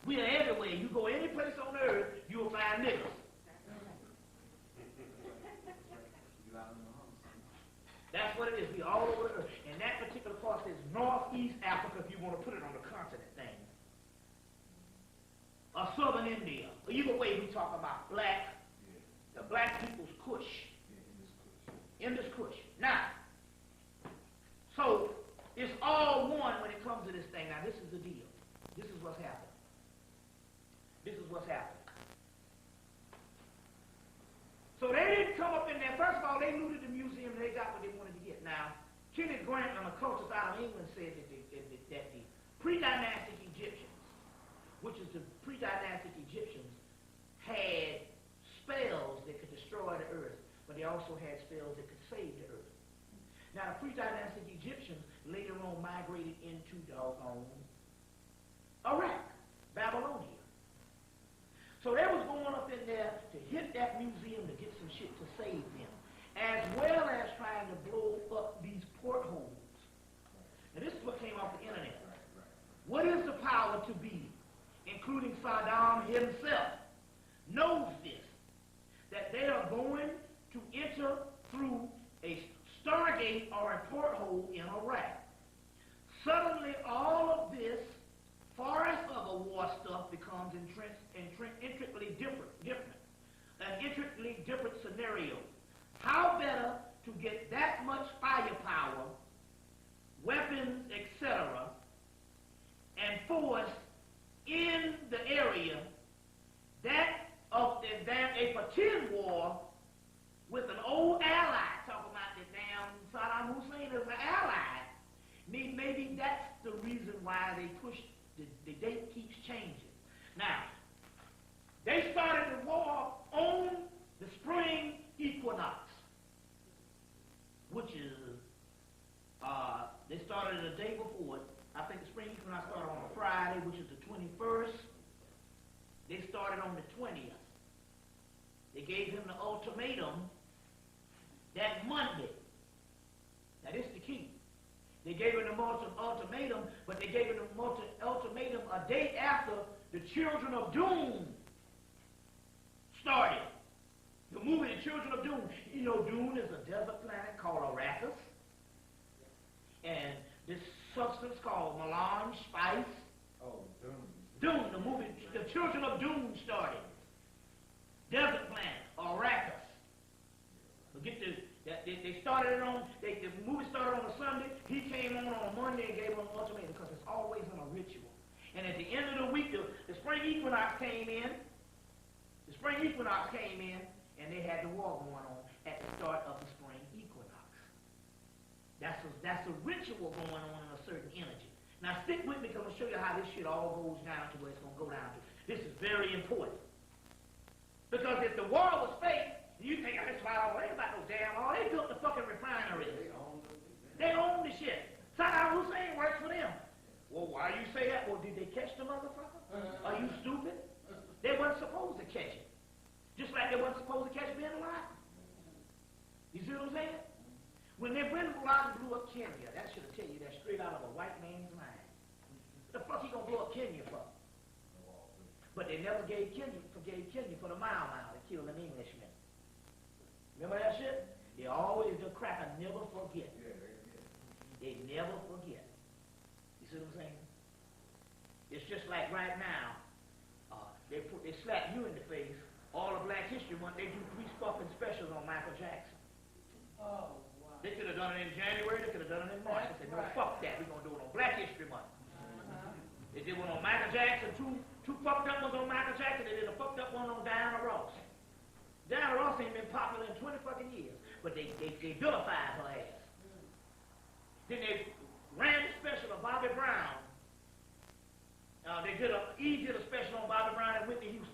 We are everywhere. You go any place on earth, you will find niggas. That's what it is. We all over the earth. And that particular part says Northeast Africa, if you want to put it on the continent thing. Or Southern India. Or either way, we talk about black, the black people's Kush. In this Kush. Now, so it's all one when it comes to this thing. Now, this is the deal. This is what's happening. This is what's happening. So they didn't come up in there. First of all, they looted the museum and they got what they wanted to get. Now, Kenneth Grant, an occultist out of England, said that the pre-dynastic Egyptians, which is the pre-dynastic Egyptians, had spells that could destroy the earth, but they also had spells that could save the earth. Now, the pre-dynastic Egyptians later on migrated into doggone Iraq, Babylonia. So they was going up in there to hit that museum to get some shit to save them, as well as trying to blow up these portholes. And this is what came off the internet. What is the power to be, including Saddam himself, knows this, that they are going to enter through a stargate or a porthole in Iraq. Suddenly all of this forest of the war stuff becomes intricately different. An intricately different scenario. How better to get that much firepower, weapons, etc., and force in the area that of a pretend war with an old ally, talking about the damn Saddam Hussein as an ally. Maybe that's the reason why they pushed. The date keeps changing. Now, they started the war on the spring equinox, which is, they started the day before it. I think the spring equinox started on a Friday, which is the 21st. They started on the 20th. They gave him the ultimatum that Monday. Now, this is the key. They gave him the ultimatum, but they gave him the ultimatum a day after the Children of Doom started. The movie The Children of Doom. You know, Doom is a desert planet called Arrakis. And this substance called Melanin, spice. Oh, Doom. Doom, the movie, The Children of Doom started. Desert planet, Arrakis. Forget this. They started it on, the movie started on a Sunday. He came on a Monday and gave him an ultimatum because it's always on a ritual. And at the end of the week, the spring equinox came in. The spring equinox came in, and they had the war going on at the start of the spring equinox. That's a ritual going on in a certain energy. Now stick with me because I'm going to show you how this shit all goes down to where it's going to go down to. This is very important. Because if the war was fake, you think, that's why all ain't about no damn law. They built the fucking refineries. They own the shit. Saddam Hussein works for them. Well, why you say that? Well, did they catch the motherfucker? Are you stupid? They weren't supposed to catch it. Just like they weren't supposed to catch Ben Laden. You see what I'm saying? When Ben Laden blew up Kenya, that should tell you that straight out of a white man's mind. What the fuck he gonna blow up Kenya for? But they never gave Kenya for the Mau Mau that killed an Englishman. Remember that shit? They always, the cracker never forget. They never forget. You see what I'm saying? It's just like right now, they slap you in the face. All of Black History Month, they do 3 fucking specials on Michael Jackson. Oh, wow. They could have done it in January, they could have done it in March. They said, no, fuck that, we're going to do it on Black History Month. They did one on Michael Jackson, two fucked up ones on Michael Jackson, they did a fucked up one on Diana Ross. Diana Ross ain't been popular in 20 fucking years, but they vilified her ass. Then they ran the special of Bobby Brown. He did a special on Bobby Brown and Whitney Houston.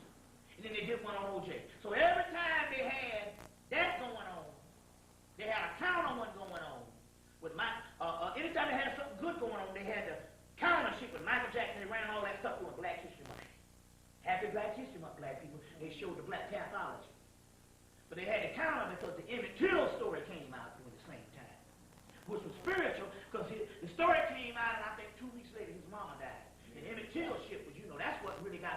And then they did one on O.J. So every time they had that going on, they had a counter one going on. Anytime they had something good going on, they had the counter shit with Michael Jackson. They ran all that stuff through Black History Month. Happy Black History Month, black people. They showed the black pathology. But they had to counter because the Emmett Till story came out during the same time, which was spiritual because the story came out and I think 2 weeks later his mama died. And Emmett Till shit was, that's what really got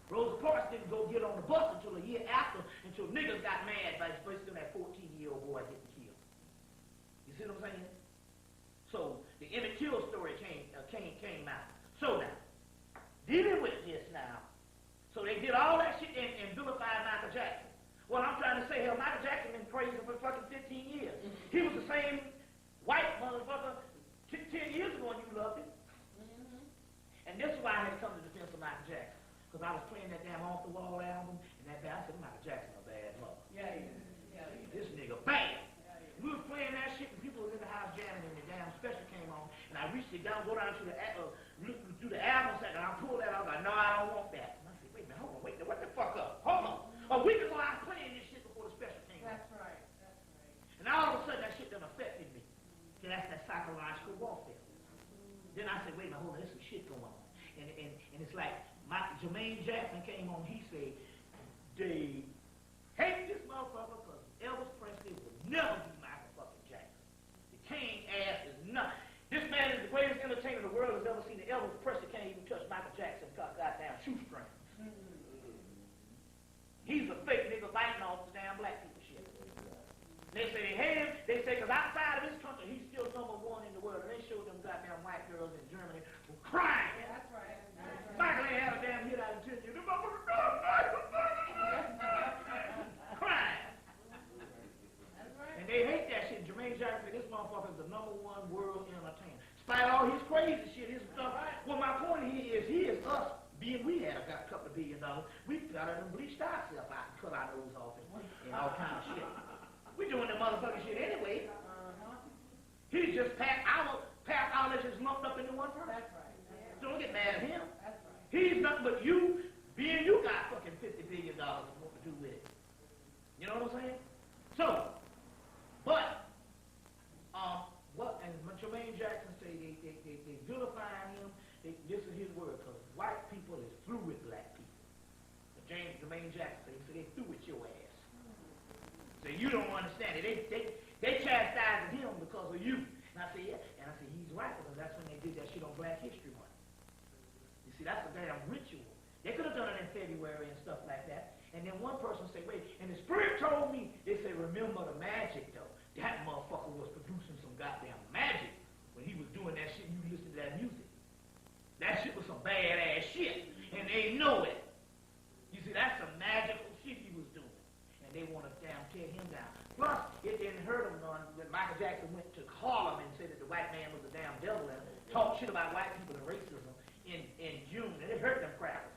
Rosa Parks didn't go get on the bus until a year after, until niggas got mad by basically that 14-year-old boy getting killed. You see what I'm saying? So the Emmett Till story came out. So now, dealing with this now, so they did all that shit and vilified Michael Jackson. Well, I'm trying to say, hell, Michael Jackson been crazy for fucking 15 years. He was the same white motherfucker 10 years ago when you loved him. And this is why I had to come to the defense of Michael Jackson. Because I was playing that damn Off the Wall album, and that bad, I said, Michael Jackson a bad mother. Yeah, This nigga bad. We was playing that shit, and people was in the house jamming, and the damn special came on, and I reached it down, go down to the album section, and I pulled that out, I was like, no, I don't want that. And I said, wait a minute, hold on, wait, what the fuck up? Hold on. A week ago, I was playing this shit before the special came on. That's right. And all of a sudden, that shit done affected me. So that's that psychological warfare. Then I said, wait a minute, hold on, there's some shit going on. And it's like, Jermaine Jackson came on, he said, they hate this motherfucker because Elvis Presley would never be Michael fucking Jackson. The king ass is not. This man is the greatest entertainer the world has ever seen. The Elvis Presley can't even touch Michael Jackson because goddamn shoestrings. He's a fake nigga biting off the damn black people shit. They say they hate him. They say because outside of this country, he's still #1 in the world. And they showed them goddamn white girls in Germany who crying. Yeah, that's right. Michael ain't had a damn hit out of 10 years. The motherfucker crying. That's right. And they hate that shit. Jermaine Jackson said this motherfucker is the #1 world entertainer. Despite all his crazy shit, his stuff. Well, my point here is he is us. Being we had got a couple of $1 billion, we got it and bleached ourselves out and cut our nose off and all kind of shit. We doing the motherfucking shit anyway. He just passed our knowledge is lumped up into one person. That's right. So don't get mad at him. That's right. He's nothing but you, being you got fucking $50 billion what to do with it. You know what I'm saying? So, but, and Jermaine Jackson say they vilifying him. This is his word, because white people is through with black people. But Jermaine Jackson said they through with your ass. So you don't understand it. They chastising him because of you. And I say, yeah. And I say, he's right, because that's when they did that shit on Black History Month. You see, that's a damn ritual. They could have done it in February and stuff like that. And then one person say, wait, and the spirit told me, they say, remember the magic, though. That motherfucker was producing some goddamn magic when he was doing that shit and you listened to that music. That shit was some badass shit, and they know it. You see, that's some magical shit he was doing. And they want to damn tear him down. Plus, it didn't hurt him none when Michael Jackson went to Harlem and said that the white man was a damn devil and talked shit about white people and racism in June, and it hurt them crackers.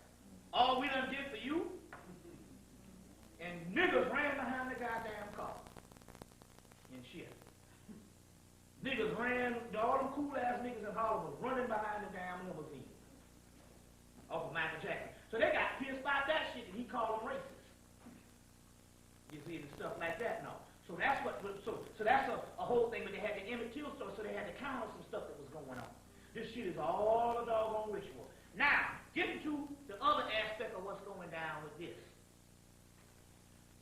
All we done did for you, and niggas ran behind the goddamn car and shit. Niggas ran, all them cool-ass niggas in Harlem was running behind the damn limousine off of Michael Jackson. So they got pissed about that shit, and he called them racist. You see, and stuff like that, no. So that's what, so that's a whole thing, but they had the Emmett Till story, so they had to counter some stuff that was going on. This shit is all a doggone ritual. Now, getting to the other aspect of what's going down with this.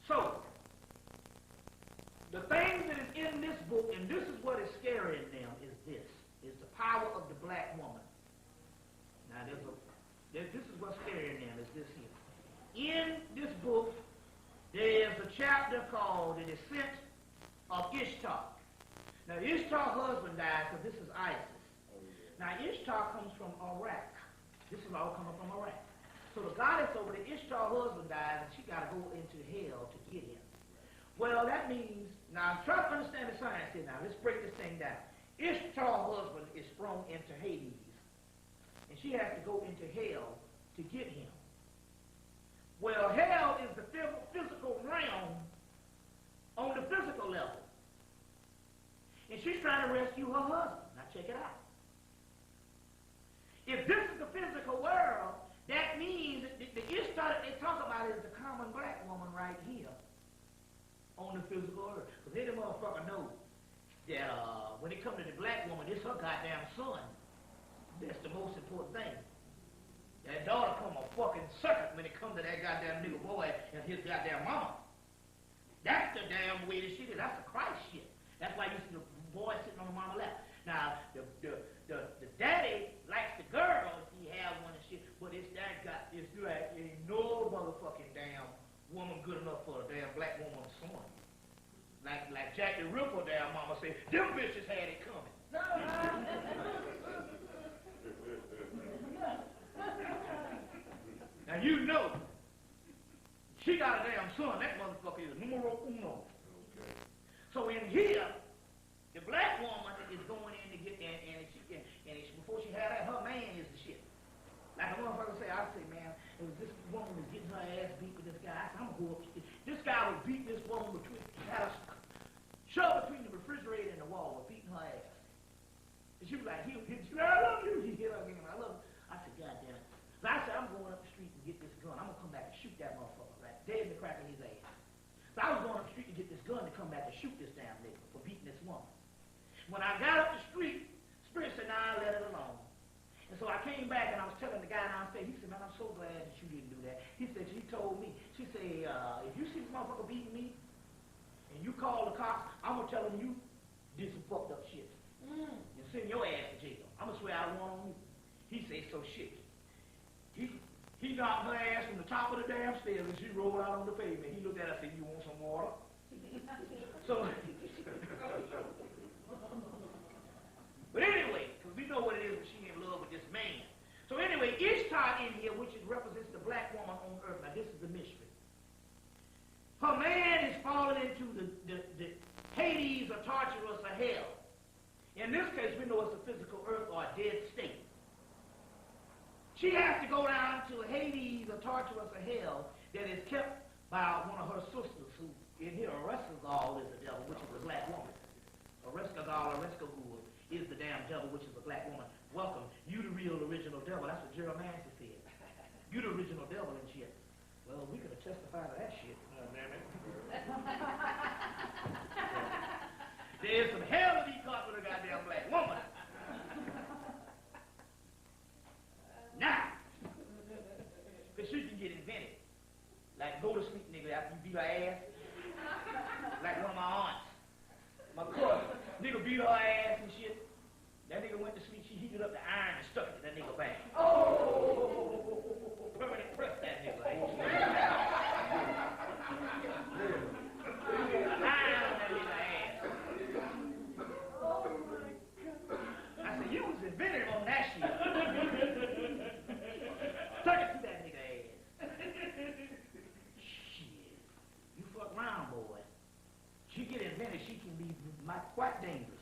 So, the thing that is in this book, and this is what is scaring them, is this. Is the power of the black woman. Now, this is what's scaring them, is this here. In this book, there's a chapter called The Descent of Ishtar. Now, Ishtar's husband died, because this is Isis. Now, Ishtar comes from Iraq. This is all coming from Iraq. So the goddess over there, Ishtar's husband dies, and she got to go into hell to get him. Well, that means, now try to understand the science here now. Let's break this thing down. Ishtar's husband is thrown into Hades, and she has to go into hell to get him. Well, hell is the physical realm on the physical level. And she's trying to rescue her husband. Now check it out. If this is the physical world, that means that the Ishtar that they talk about is the common black woman right here on the physical earth. Because any motherfucker knows that when it comes to the black woman, it's her goddamn son. That's the most important thing. That daughter come a fucking second when it comes to that goddamn nigga boy and his goddamn mama. That's the damn way this shit is. That's the Christ shit. That's why you see the boy sitting on the mama lap. Now, the daddy likes the girl if he have one and shit, but it's that got, it's like, ain't no woman good enough for a damn black woman's son. Like Jackie Ripple, damn mama said, them bitches had it coming. Now you know, she got a damn son. That motherfucker is numero uno. Okay. So in here, the black woman is going in to get, before she had that, her man is the shit. Like a motherfucker say, I say, man, it was this woman was getting her ass beat with this guy. I said, I'm gonna go up. This guy was beating this woman had a shove between the refrigerator and the wall, was beating her ass. And she was like, I love you. He hit her again. I love her. I said, God damn it. So I said, I'm going up the street and get this gun. I'm gonna come back and shoot that motherfucker, right? Dead in the crack of his ass. So I was going up the street to get this gun to come back and shoot this damn nigga for beating this woman. When I got up the street, Spirit said, nah, let it alone. And so I came back and I was telling the guy downstairs, he said, man, I'm so glad that you didn't do that. He said, she told me, she said, if you see this motherfucker beating me and you call the cops, I'm gonna tell them you did some fucked up shit. And send your ass to jail. I'm gonna swear I won on you. He said, so shit. He knocked her ass from the top of the damn stairs and she rolled out on the pavement. He looked at her and said, you want some water? So, but anyway, because we know what it is when she in love with this man. So anyway, Ishtar in here, which represents the black woman on earth. Now this is the mystery. Her man is falling into the Hades or torturous or hell. In this case, we know it's a physical earth or a dead state. She has to go down to Hades or torturous or hell that is kept by one of her sisters who in here, Orescagal is the devil, which is a black woman. Orescagal is the damn devil, which is a black woman. Welcome. You the real original devil. That's what Jeremiah said. You the original devil and shit. Well, we could have testified to that shit. Damn it. There's some hell to be caught with a goddamn black woman. Now, because she can get invented. Like go to sleep nigga after you beat her ass. Like one of my aunts. My cousin. Nigga beat her ass and shit. That nigga went to sleep, she heated up the iron and stuck it to that nigga back. Oh! Permanent press that nigga. Iron on that nigga ass. Oh my God. I said, you was invented on that shit. Stuck it to that nigga ass. Shit. You fuck around, boy. She get invented, she can be quite dangerous.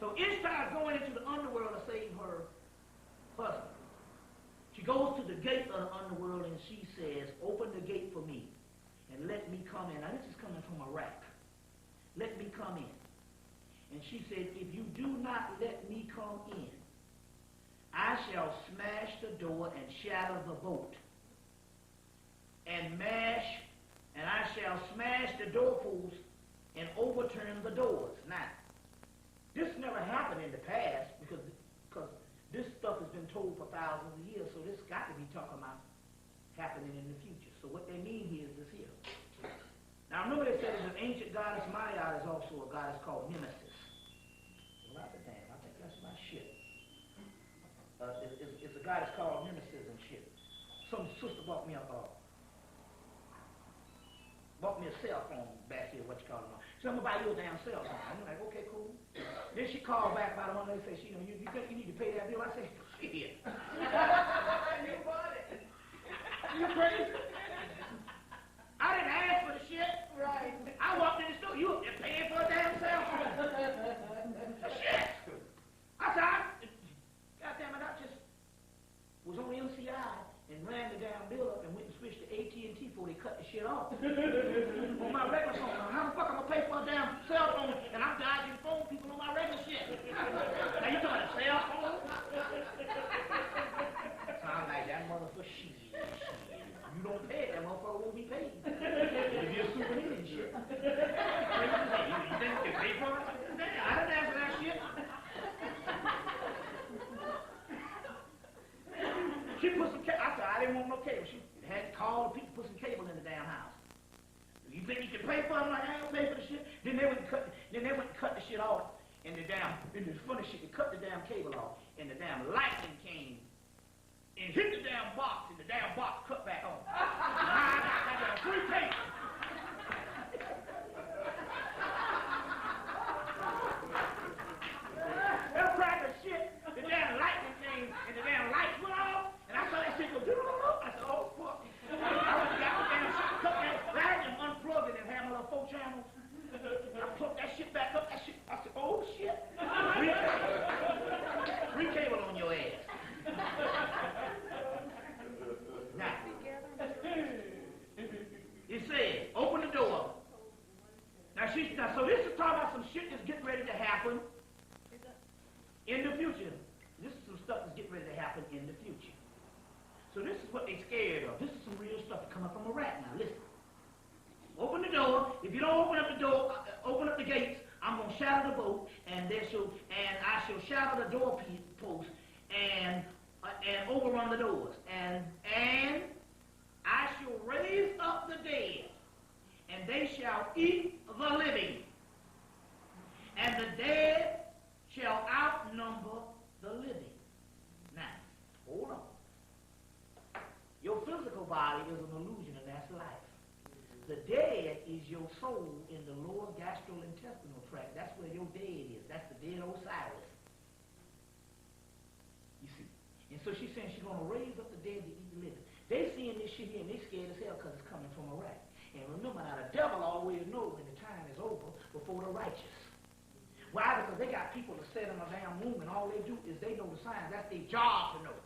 So Ishtar is going into the underworld to save her husband. She goes to the gate of the underworld and she says, open the gate for me and let me come in. Now this is coming from Iraq. Let me come in. And she said, if you do not let me come in, I shall smash the door and shatter the boat. And I shall smash the doorposts and overturn the doors. Now, this never happened in the past because this stuff has been told for thousands of years, so this got to be talking about happening in the future. So what they mean here is this here. Now remember they said there's an ancient goddess Maya is also a goddess called Nemesis. Well, I think that's my shit. It's a goddess called Nemesis and shit. Some sister bought me a cell phone back here, what you call it. So I'm gonna buy you a damn cell phone. I'm like, okay, cool. Then she called back about a month later and said, you think you need to pay that bill? I said, shit. You bought it. You crazy? I didn't ask for the shit. Right. I walked in the store, you up there paying for a damn cell phone. Shit. I said, goddamn it, I just was on MCI and ran the damn bill up and went and switched to AT&T before they cut the shit off. On my regular phone. Now, how the fuck am I gonna pay for a damn cell phone and I'm dodging phone people on my regular shit? Now you talking about a cell phone? Sound like that motherfucker shit. You don't pay it, that motherfucker won't be paid. It'll be a souvenir and shit. You think you can pay for it? I didn't ask for that shit. She put some cable. I said, I didn't want no cable. She had to call the people, put some cable in the damn house. You think you can pay for it? I'm like, I don't pay for the shit. Then they went and cut the shit off. And the funny shit, they cut the damn cable off. And the damn lightning came and hit the damn box. And the damn box cut back on. So this is talking about some shit that's getting ready to happen in the future. This is some stuff that's getting ready to happen in the future. So this is what they scared of. This is some real stuff coming from Iraq now. Listen. Open the door. If you don't open up the door, open up the gates, I'm going to shatter the boat, and I shall shatter the door post and overrun the doors. And I shall raise up the dead, and they shall eat the living. And the dead shall outnumber the living. Now, hold on. Your physical body is an illusion, and that's life. The dead is your soul in the lower gastrointestinal tract. That's where your dead is. That's the dead Osiris. You see. And so she's saying she's going to raise up the dead to eat the living. They seeing this shit here, and they scared as hell because it's coming from Iraq. And remember now, the devil always knows when the time is over before the righteous. Why? Because they got people to sit in a damn room, and all they do is they know the signs. That's their job to know.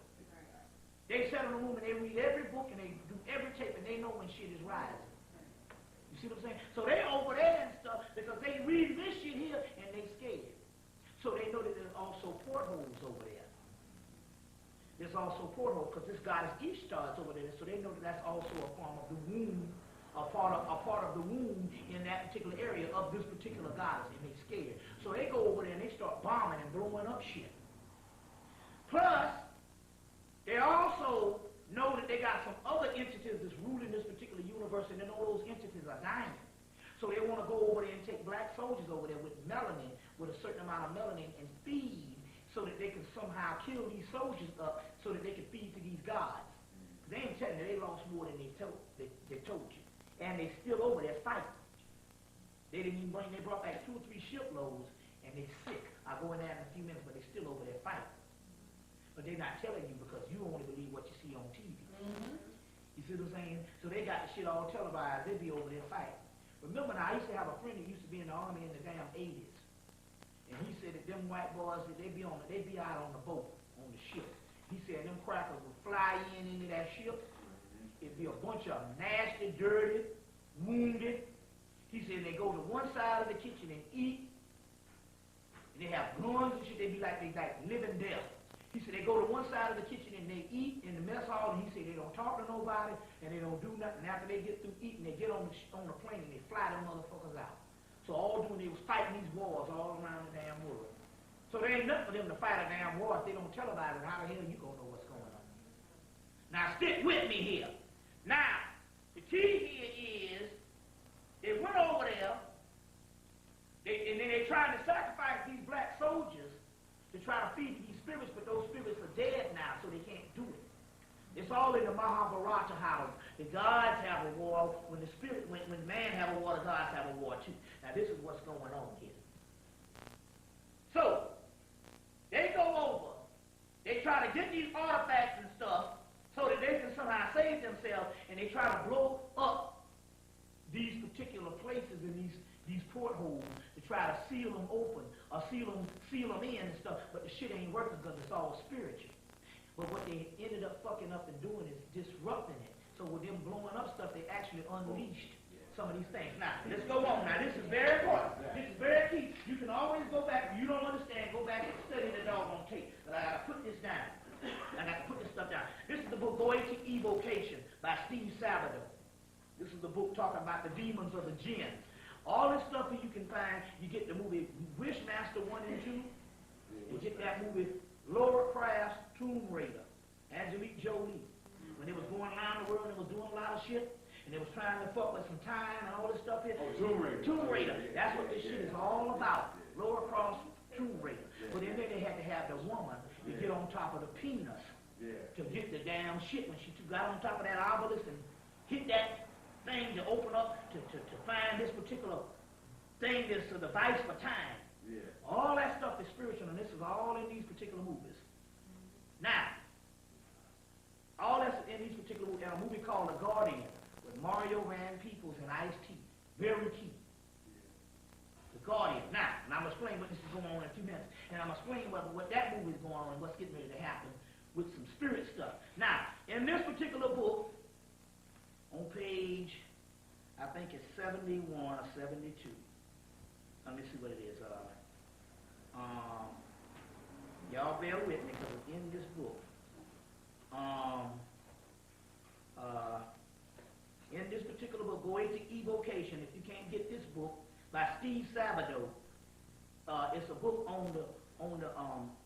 They sit in a room, and they read every book, and they do every tape, and they know when shit is rising. You see what I'm saying? So they over there and stuff because they read this shit here and they scared. So they know that there's also portholes over there. There's also portholes because this goddess Ishtar is over there. So they know that that's also a form of the womb, a part of the womb in that particular area of this particular goddess, and they scared. So they go over there and they start bombing and blowing up shit. Plus, they also know that they got some other entities that's ruling this particular universe, and then all those entities are dying. So they want to go over there and take black soldiers over there with melanin, with a certain amount of melanin, and feed so that they can somehow kill these soldiers up so that they can feed to these gods. They ain't telling you they lost more than they told you. And they still over there fighting. They brought back 2 or 3 shiploads, and they sick. I'll go in there in a few minutes, but they still over there fighting. But they're not telling you because you only believe what you see on TV. Mm-hmm. You see what I'm saying? So they got the shit all televised. They be over there fighting. Remember now, I used to have a friend that used to be in the army in the damn 80s. And he said that them white boys, they be out on the boat, on the ship. He said them crackers would fly into that ship. It'd be a bunch of nasty, dirty, wounded. He said they go to one side of the kitchen and eat. And they have guns and shit. They be like living death. He said they go to one side of the kitchen and they eat in the mess hall, and he said they don't talk to nobody and they don't do nothing. And after they get through eating, they get on the plane and they fly them motherfuckers out. So all doing, they was fighting these wars all around the damn world. So there ain't nothing for them to fight a damn war if they don't televise it. How the hell you gonna know what's going on? Now stick with me here. Now, the key here is they went over there and then they tried to sacrifice these black soldiers to try to feed these spirits, but those spirits are dead now, so they can't do it. It's all in the Mahabharata how the gods have a war. When man have a war, the gods have a war too. Now this is what's going on here. So, they go over. They try to get these artifacts and stuff so that they can somehow save themselves, and they try to blow up these particular places in these portholes to try to seal them open or seal them in and stuff, but the shit ain't working because it's all spiritual. But what they ended up fucking up and doing is disrupting it. So with them blowing up stuff, they actually unleashed some of these things. Now, let's go on. Now, this is very important. This is very key. You can always go back. If you don't understand, go back and study the doggone tape. But I got to put this down. I got to put this stuff down. This is the book, Goetic Evocation by Steve Salvador. This is the book talking about the demons of the jinn. All this stuff that you can find, you get the movie Wishmaster 1 and 2. You get that movie Laura Craft's Tomb Raider, Angelique Jolie. When they was going around the world and they was doing a lot of shit, and they was trying to fuck with some time and all this stuff here. Oh, Tomb Raider. Tomb Raider. That's what this shit is all about. Laura Croft's Tomb Raider. But then they had to have the woman to get on top of the penis to get the damn shit. When she got on top of that obelisk and hit that thing to open up to find this particular thing that's a device for time. Yeah. All that stuff is spiritual, and this is all in these particular movies. Now, all that's in these particular movies, and a movie called The Guardian with Mario Van Peebles and Ice-T. Very key. The Guardian. Now, and I'm going to explain what this is going on in a few minutes, and I'm going to explain what that movie is going on and what's getting ready to happen with some spirit stuff. Now, in this particular book, on page, I think it's 71 or 72, let me see what it is. Y'all bear with me because it's in this book. In this particular book, Goetic Evocation, if you can't get this book, by Steve Sabato, it's a book on the,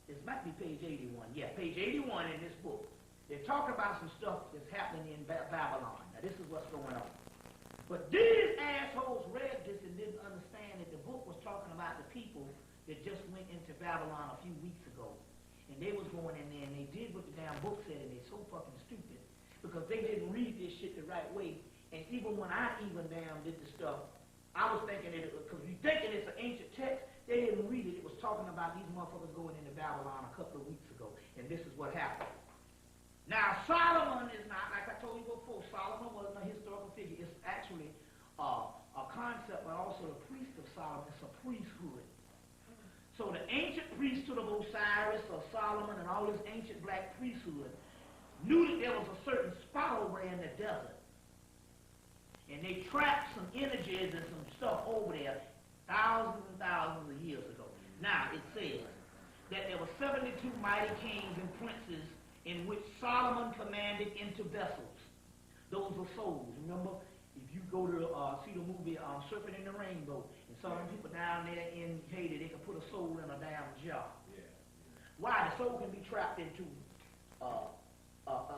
it might be page 81. Yeah, page 81 in this book. They talk about some stuff that's happening in Babylon. Now, this is what's going on. But these assholes read this and didn't understand that the book was talking about the people that just went into Babylon a few weeks ago. And they was going in there and they did what the damn book said, and they're so fucking stupid because they didn't read this shit the right way. And even when I even damn did the stuff, I was thinking that because you thinking it's an ancient text, they didn't read it. It was talking about these motherfuckers going into Babylon a couple of weeks ago, and this is what happened. Now, Solomon is not, like I told you before, Solomon wasn't a historical figure. It's actually a concept, but also the priest of Solomon. It's a priesthood. So the ancient priesthood of Osiris or Solomon and all this ancient black priesthood knew that there was a certain spot over there in the desert. And they trapped some images and some stuff over there thousands and thousands of years ago. Now, it says that there were 72 mighty kings and princes in which Solomon commanded into vessels. Those were souls. Remember, if you go to see the movie Serpent in the Rainbow, and some people down there in Haiti, they can put a soul in a damn jar. Yeah. Why? The soul can be trapped into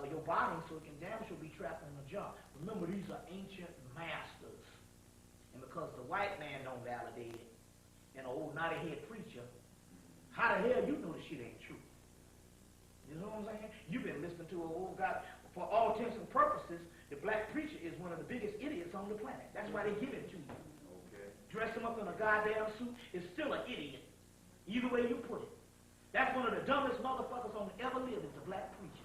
your body, so it can damn sure be trapped in a jar. Remember, these are ancient masters. And because the white man don't validate it, and an old knotty-head preacher, how the hell you know the shit ain't true? You know what I'm saying? You've been listening to an old guy. For all intents and purposes, the black preacher is one of the biggest idiots on the planet. That's why they give it to you. Okay. Dress him up in a goddamn suit, is still an idiot. Either way you put it. That's one of the dumbest motherfuckers on ever lived is the black preacher.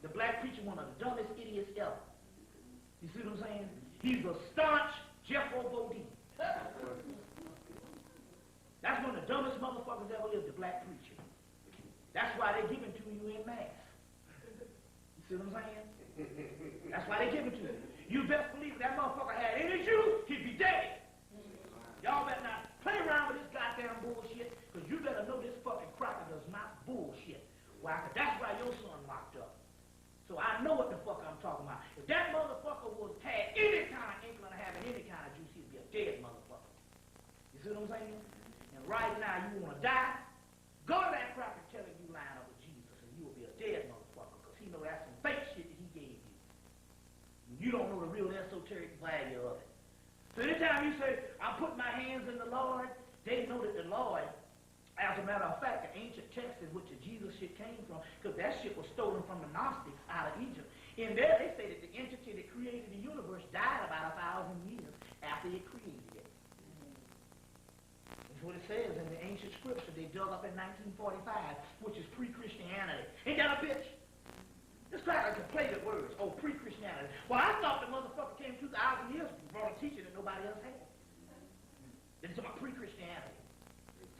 The black preacher, one of the dumbest idiots ever. You see what I'm saying? He's a staunch Jeffro Bodine. That's one of the dumbest motherfuckers ever lived, the black preacher. That's why they give it to you in mass. You see what I'm saying? That's why they give it to you. You best believe if that motherfucker had any Jew, he'd be dead. Y'all better not play around with this goddamn bullshit, because you better know this fucking cracker does not bullshit. Why? Because that's why your son locked up. So I know what the fuck I'm talking about. If that motherfucker had any kind of inkling of having any kind of juice, he'd be a dead motherfucker. You see what I'm saying? And right now you want to die? Go to that cracker and tell him you line up with Jesus, and you will be a dead motherfucker, because he know that's some fake shit that he gave you. And you don't know the real esoteric value of it. So anytime you say, I'm putting my hands in the Lord, they know that the Lord, as a matter of fact, the ancient texts in which the Jesus shit came from, because that shit was stolen from the Gnostics out of Egypt. In there, they say that the entity that created the universe died about 1,000 years after it created it. That's what it says in the ancient scripture they dug up in 1945, which is pre-Christianity. Ain't that a bitch? This cracker can play the words. Oh, pre-Christianity. Well, I thought the motherfucker came 2,000 years and brought a teaching that nobody else had. They're talking about pre-Christianity.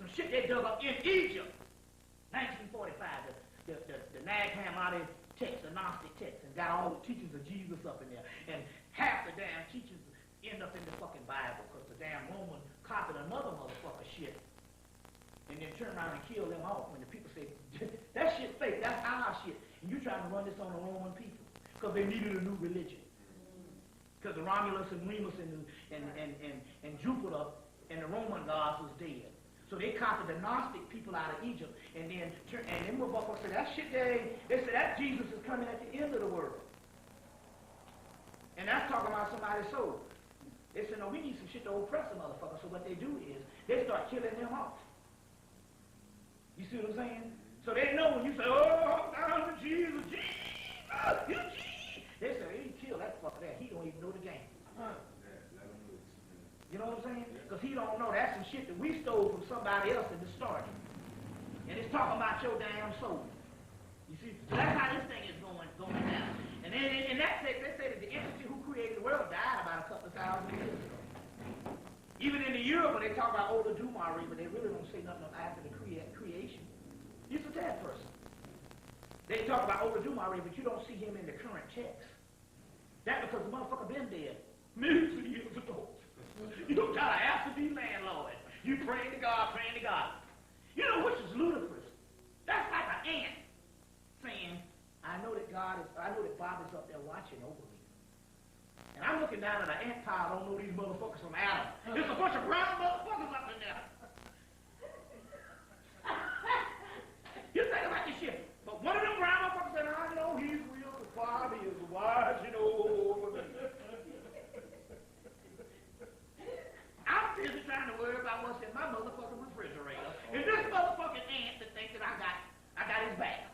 Some shit they dug up in Egypt, 1945, the Nag Hammadi text, the Gnostic text, and got all the teachings of Jesus up in there. And half the damn teachings end up in the fucking Bible, because the damn Roman copied another motherfucker shit and then turn around and kill them off. When the people say, that shit's fake, that's our shit. And you trying to run this on the Roman people, because they needed a new religion. Because the Romulus and Remus and Jupiter and the Roman gods was dead. So they copied the Gnostic people out of Egypt, and then motherfuckers said, that shit they said that Jesus is coming at the end of the world. And that's talking about somebody's soul. They said, no, we need some shit to oppress the motherfucker. So what they do is, they start killing them off. You see what I'm saying? So they know when you say, oh, down to Jesus, Jesus, you Jesus. They say, he killed that fucker there. He don't even know the game. You know what I'm saying? Because he don't know that's some shit that we stole from somebody else at the start. And it's talking about your damn soul. You see? So that's how this thing is going down. And then in that text, they say that the entity who created the world died about a couple of thousand years ago. Even in the Europe, when they talk about Oda Dumare, but they really don't say nothing after the creation. He's a dead person. They talk about Oda Dumare, but you don't see him in the current text. That's because the motherfucker been dead millions of years ago. You got an absentee landlord. You praying to God, praying to God. You know, which is ludicrous. That's like an ant saying, I know that Bobby's up there watching over me. And I'm looking down at an ant pile, I don't know these motherfuckers from Adam. There's a bunch of brown motherfuckers up in there. You think about this shit. But one of them brown motherfuckers said, I know he's real, but Bobby is watching over me. I'm busy trying to worry about what's in my motherfucking refrigerator. And this motherfucking ant that thinks that I got his back.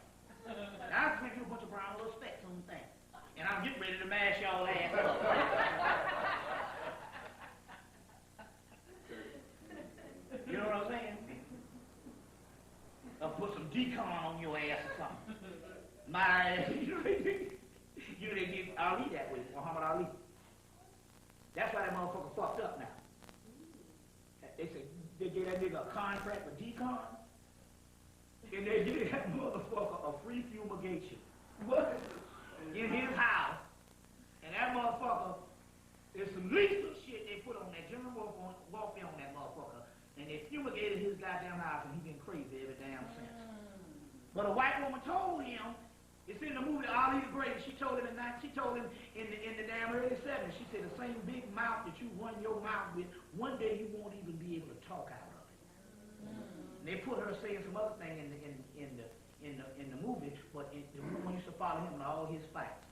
And I think you a bunch of brown little specks on the thing. And I'm getting ready to mash y'all ass up. You know what I'm saying? I'll put some decon on your ass or something. You know they give Ali that way, Muhammad Ali. That's why that motherfucker fucked up now. They said they gave that nigga a contract with decon, and they gave that motherfucker a free fumigation. What? In his house. And that motherfucker, there's some lethal shit they put on that general warfare on that motherfucker. And they fumigated his goddamn house, and he been crazy every damn since. But a white woman told him, it's in the movie Ali the Great, she told him in the damn early 70s, she said the same big mouth that you run your mouth with, one day you won't even be able to talk out of it. And they put her saying some other thing in the movie, but the woman used to follow him in all his fights.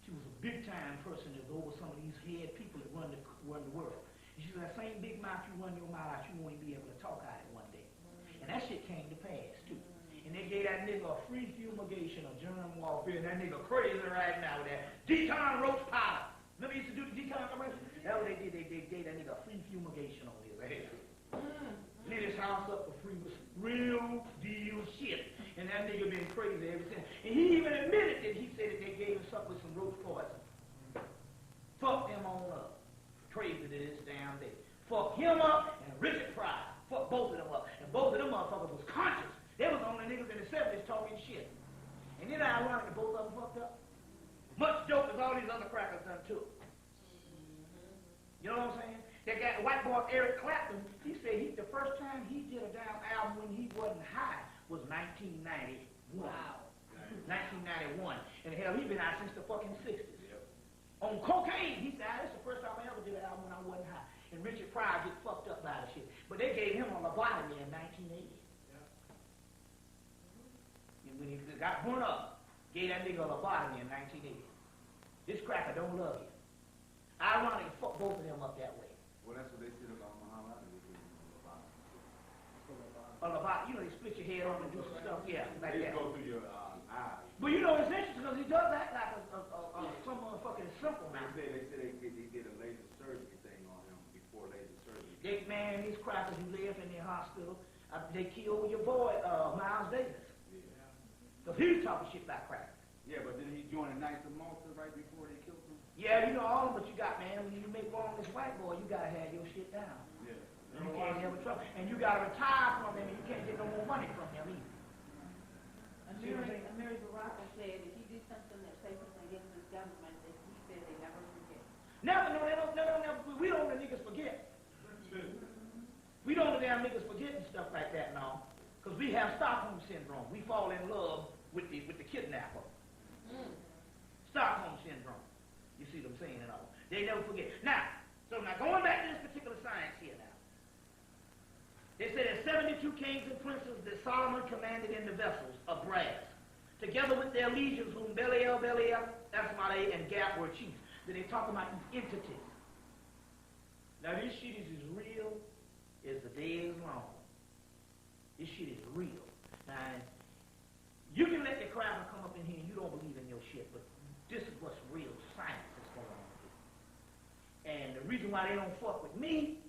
She was a big time person that was over some of these head people that run the world. And she said that same big mouth you run your mouth out, you won't even be able to talk out it one day. And that shit came to pass too. And they gave that nigga a free fumigation of germ warfare, and that nigga crazy right now with that decon roach powder. Remember he used to do the decon commercial? That's what they did. They gave that nigga a free fumigation on his ass. Lit his house up for free with some real deal shit. And that nigga been crazy ever since. And he even admitted that he said that they gave him something with some roach poison. Fuck him on up. Crazy to this damn day. Fuck him up and Richard Pryor. Fuck both of them up. And both of them motherfuckers was conscious. They was the only niggas in the 70s talking shit. And then ironic that both of them fucked up. Much dope as all these other crackers done too. You know what I'm saying? That guy, white boy Eric Clapton, he said the first time he did a damn album when he wasn't high was 1991. Wow. 1991. And hell, he been out since the fucking 60s. Yep. On cocaine, he said, this is the first time I ever did an album when I wasn't high. And Richard Pryor get fucked up by the shit. But they gave him a lobotomy in 1980. When he got burnt up, gave that nigga a lobotomy in 1980. This cracker don't love you. Ironically, fuck both of them up that way. Well, that's what they said about Muhammad Ali. A lobotomy, you know, they split your head off and do some stuff, yeah, like they that. go through your eyes. But you know, it's interesting because he does act like some motherfucking simple man. They said they did a laser surgery thing on him before laser surgery. Man, these crackers who live in the hospital, they killed your boy, Miles Davis. Because he was talking shit about crack. Yeah, but then he joined the Knights of Malta right before they killed him? Yeah, you know all of what you got, man. When you make war on this white boy, you gotta have your shit down. Yeah. You can't have a trouble. And you gotta retire from him, and you can't get no more money from him either. Mary Baraka said if he did something that places against his government, that he said they never forget. Never, we don't let niggas forget. We don't let damn niggas forget and stuff like that now. Because we have Stockholm Syndrome. We fall in love with the kidnapper. Stockholm Syndrome. You see what I'm saying and all. They never forget. Now going back to this particular science here now. They say there's 72 kings and princes that Solomon commanded in the vessels of brass, together with their legions whom Belial, Asmodee, and Gap were chiefs. Then they talk about these entities. Now this shit is as real as the day is long. This shit is real. Now, you can let the crowd come up in here and you don't believe in your shit, but this is what's real science that's going on here. And the reason why they don't fuck with me,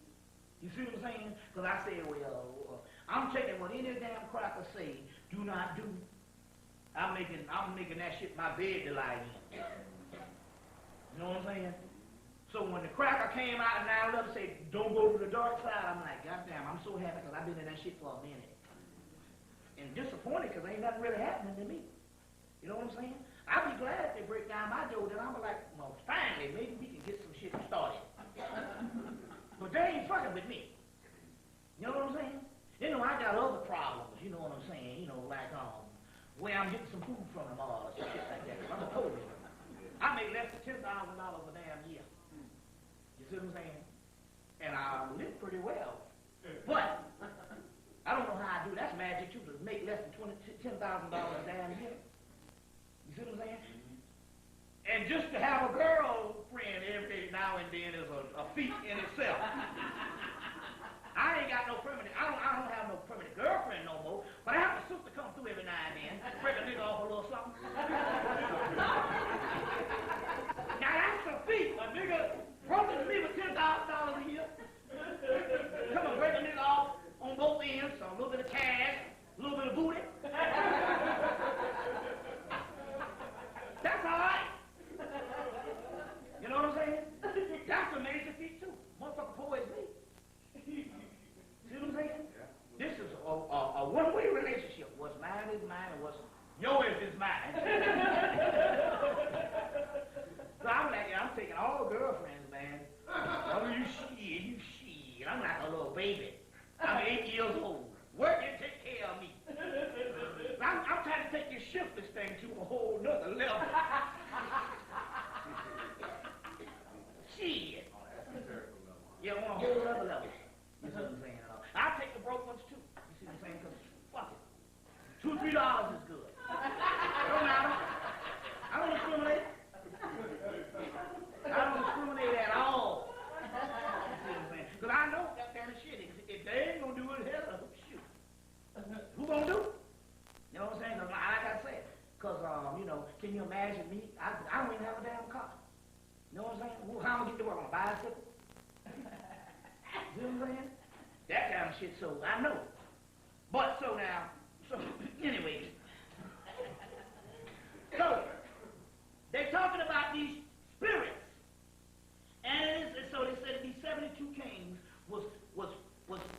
you see what I'm saying? Because I say, well, I'm taking what any damn cracker say, do not do. I'm making that shit my bed to lie in. You know what I'm saying? So when the cracker came out and 9/11 said, don't go to the dark side, I'm like, goddamn, I'm so happy because I've been in that shit for a minute. And disappointed because ain't nothing really happening to me. You know what I'm saying? I'll be glad if they break down my door, then I'm like, well, finally, maybe we can get some shit started. But they ain't fucking with me. You know where I'm getting some food from tomorrow or some shit like that. I'm a poor man. I make less than $10,000 a damn year. You see what I'm saying? And I live pretty well. But I don't know how I do. That's magic too, to make less than $10,000 a damn year. You see what I'm saying? And just to have a girlfriend every now and then is a feat in itself. I ain't got no permanent, I don't have no permanent girlfriend no more, but I have a sister come through every now and then, break a nigga off a little something. Now that's a feat. A nigga broken to me with $10,000 a year. Come on, break a nigga off on both ends, so a little bit of cash, a little bit of booty. That's all right. You know what I'm saying? That's a major feat too. Motherfucker poor as me. See what I'm saying? This is a one-way relationship. What's mine is mine, and what's yours is mine. So I'm like, I'm taking all girlfriends, man. Oh, you shit. I'm like a little baby. I'm 8 years old. Work and take care of me. I'm trying to take this shiftless thing to a whole nother level. Shit. Yeah, on a whole other level. You see what I'm saying? I'll take the broke ones too. You see what I'm saying? Because fuck it. $2 or $3 is good. Don't matter. I don't discriminate. I don't discriminate at all. You see what I'm saying? Because I know that kind of shit. If they ain't gonna do it, hell, shoot. Who gonna do it? You know what I'm saying? Cause like I said, because you know, can you imagine me? I don't even have a damn car. You know what I'm saying? How am I gonna get to work on a bicycle? You know what I'm saying? That kind of shit, so I know. But so anyways. So, they're talking about these spirits. And so they said that these 72 kings was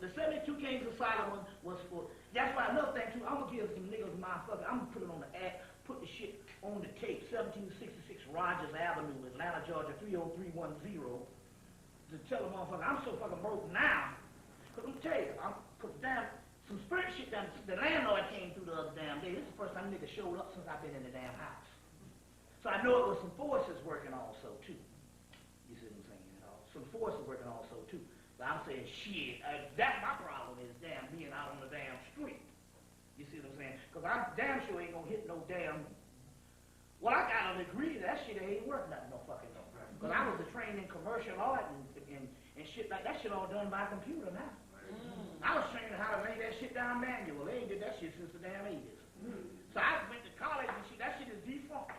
the 72 kings of Solomon was for, that's why another thing too, I'm gonna give some niggas motherfucker, I'm gonna put it on the app, put the shit on the tape, 1766 Rogers Avenue, Atlanta, Georgia, 30310. To tell a motherfucker, I'm so fucking broke now. Cause I'm tell you, I'm put down some spirit shit down. The landlord came through the other damn day. This is the first time nigga showed up since I've been in the damn house. So I know it was some forces working also too. You see what I'm saying? You know, some forces working also too. But I'm saying shit. That's my problem is damn being out on the damn street. You see what I'm saying? Cause I'm damn sure ain't gonna hit no damn. Well, I got a degree. That shit ain't worth nothing no fucking no. Because I was trained in commercial art and shit like that shit all done by computer now. I was trained how to lay that shit down manual. They ain't did that shit since the damn 80s. So I went to college and shit. That shit is defunct.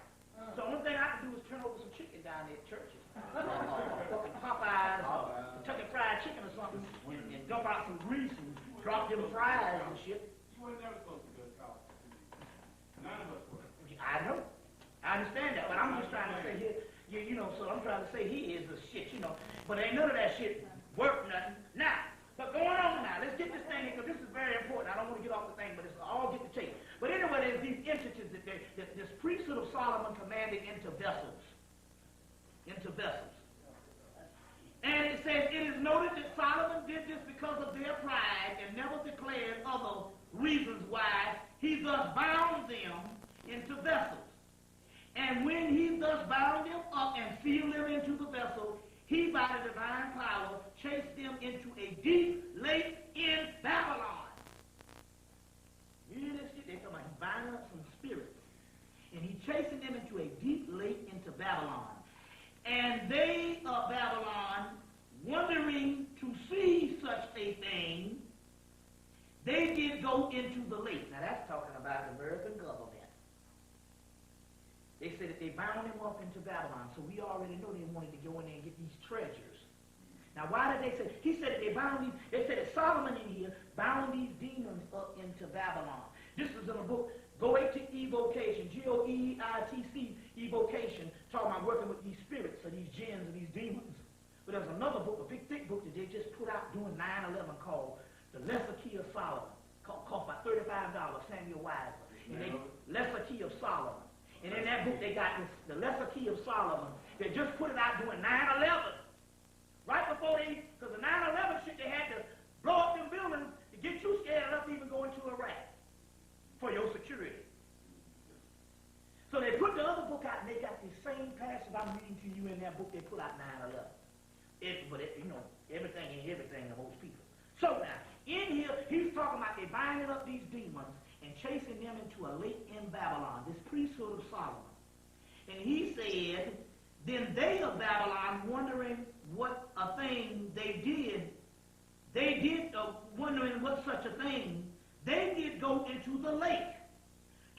So the only thing I can do is turn over some chicken down there at churches. Fucking Popeyes or Kentucky Fried Chicken or something and dump out some grease and drop them fries and shit. You were never supposed to go to college. None of us were. I know. I understand that, but I'm just trying to say here, you know, so I'm trying to say he is a shit, you know. But ain't none of that shit worth nothing. Now, but going on now, let's get this thing in, because this is very important. I don't want to get off the thing, but it's all get the tape. But anyway, there's these entities that this priesthood of Solomon commanded into vessels. Into vessels. And it says, it is noted that Solomon did this because of their pride and never declared other reasons why he thus bound them into vessels. And when he thus bound them up and sealed them into the vessel, he by the divine power chased them into a deep lake in Babylon. You hear this shit? They're talking about he binding up some spirits. And he chasing them into a deep lake into Babylon. And they of Babylon, wondering to see such a thing, they did go into the lake. Now that's talking about the American government. They said that they bound him up into Babylon, so we already know they wanted to go in there and get these treasures. Now, why did they say? He said that they bound these. They said that Solomon in here bound these demons up into Babylon. This is in a book. Go to Evocation, G-O-E-I-T-C, Evocation, talking about working with these spirits, or these jinns, or these demons. But there's another book, a big thick book that they just put out during 9/11 called The Lesser Key of Solomon. Cost about $35. Samuel Wiseman. And they Lesser Key of Solomon. And in that book, they got the Lesser Key of Solomon. They just put it out during 9/11. Right before because the 9/11 shit, they had to blow up them buildings to get you scared enough to even go into Iraq for your security. that book they put out 9/11. Everything ain't everything to most people. So now, in here, he's talking about they binding up these demons and chasing them into a lake in Babylon, this priesthood of Solomon. And he said, then they of Babylon, wondering what a thing they did, wondering what such a thing, they did go into the lake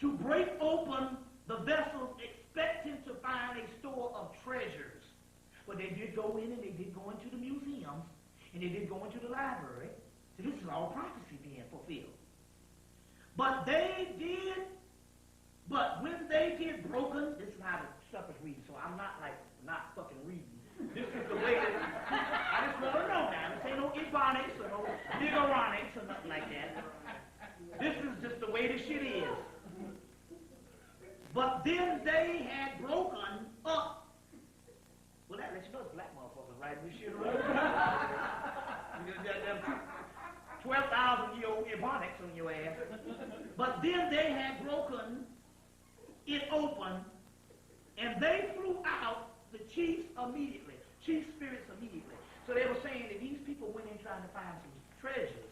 to break open the vessels, expecting to find a store of treasures. But they did go in, and they did go into the museums, and they did go into the library. So this is all prophecy being fulfilled. But when they did broken, this is how the stuff is reading, so I'm not fucking reading. This is the way that, I just want to know now. This ain't no ebonics or no bigoronics or nothing like that. This is just the way the shit is. But then they had broken up. Well, that lets you know it's black motherfuckers writing this shit around. 12,000-year-old ebonics on your ass. But then they had broken it open, and they flew out the chief spirits immediately. So they were saying that these people went in trying to find some treasures,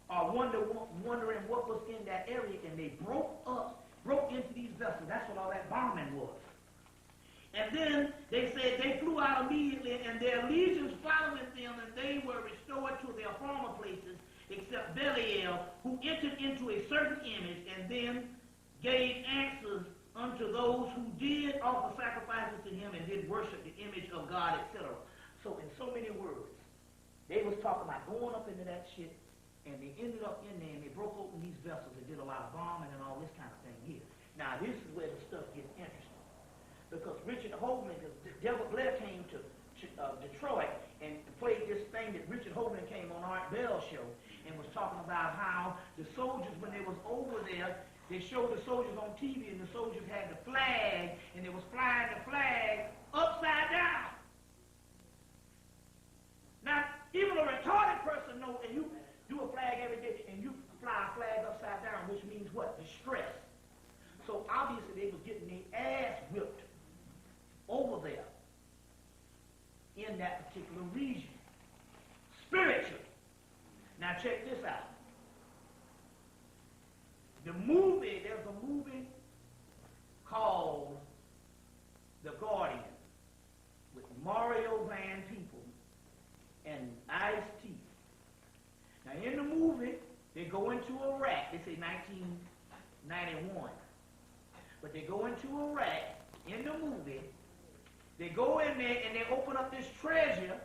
or wondering what was in that area, and they broke into these vessels. That's what all that bombing was. And then they said they flew out immediately, and their legions following them, and they were restored to their former places, except Belial, who entered into a certain image, and then gave answers unto those who did offer sacrifices to him and did worship the image of God, etc. So in so many words, they was talking about going up into that shit, and they ended up in there, and they broke open these vessels and did a lot of bombing and all this kind of thing here. Now this is where the stuff gets interesting, because Richard Hoagland, Devil Blair came to Detroit and played this thing that Richard Hoagland came on Art Bell's show and was talking about how the soldiers, when they was over there, they showed the soldiers on TV, and the soldiers had the flag, and they was flying the flag upside down. Now, even a retarded person knows, and you do a flag every day, and you fly a flag upside down, which means what? Distress. So obviously they was getting their ass whipped over there in that particular region, spiritually. Now check this out. There's a movie called The Guardian with Mario Van Peebles and Ice-T. Now in the movie, they go into Iraq. They say 1991. But they go into Iraq in the movie. They go in there and they open up this treasure.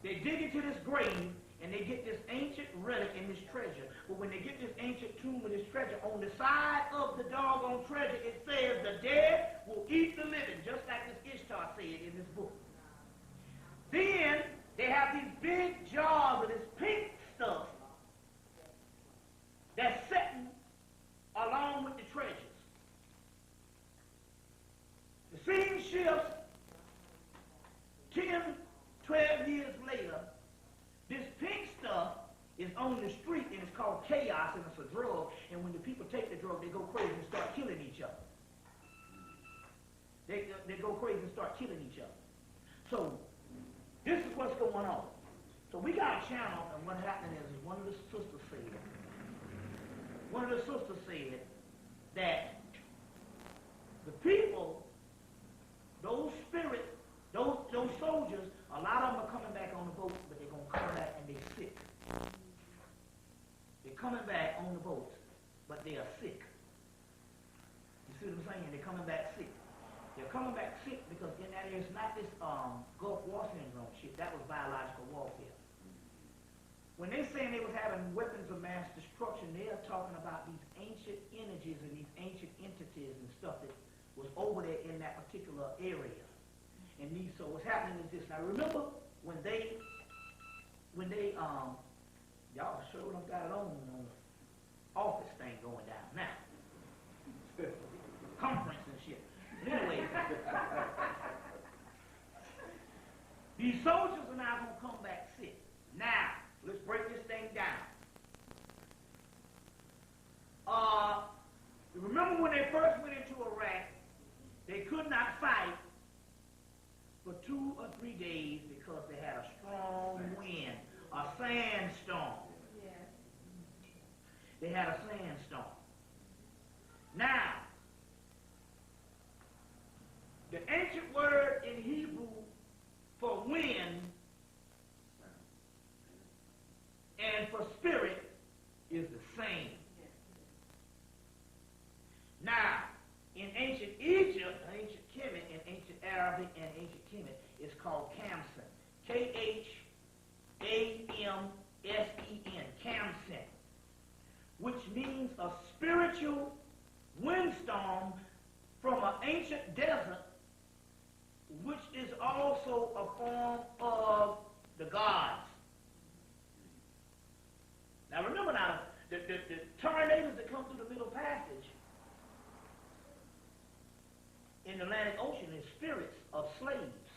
They dig into this grave, and they get this ancient relic in this treasure. But when they get this ancient tomb with this treasure, on the side of the doggone treasure, it says the dead will eat the living, just like this Ishtar said in this book. Then they have these big jars of this pink stuff that's sitting along with the treasures. The scene shifts 10, 12 years later. This pink stuff is on the street, and it's called chaos, and it's a drug. And when the people take the drug, they go crazy and start killing each other. They go crazy and start killing each other. So this is what's going on. So we got a channel, and what happened is one of the sisters said that the people, those spirits, those soldiers, a lot of them are coming back on the boat, but they're going to come back and they're sick. They're coming back on the boats, but they are sick. You see what I'm saying? They're coming back sick. They're coming back sick because in that area, it's not this Gulf War syndrome shit. That was biological warfare. When they're saying they was having weapons of mass destruction, they are talking about these ancient energies and these ancient entities and stuff that was over there in that particular area. And so what's happening is this. Now remember when they y'all sure don't got it on the office thing going down now. Conference and shit. But anyway, these soldiers are now going to come back sick. Now, let's break this thing down. Remember when they first went into Iraq, they could not fight. or 3 days because they had a strong wind, a sandstorm. Yeah. They had a sandstorm. Now, the ancient word in Hebrew for wind and for spirit is the same. Now, in ancient Egypt, ancient Kemet, in ancient Arabic and ancient Kemet, it's called Kamsen. K-H-A-M-S-E-N, Kamsen, which means a spiritual windstorm from an ancient desert, which is also a form of the gods. Now remember now, the tornadoes that come through the Middle Passage in the Atlantic Ocean is spirits of slaves.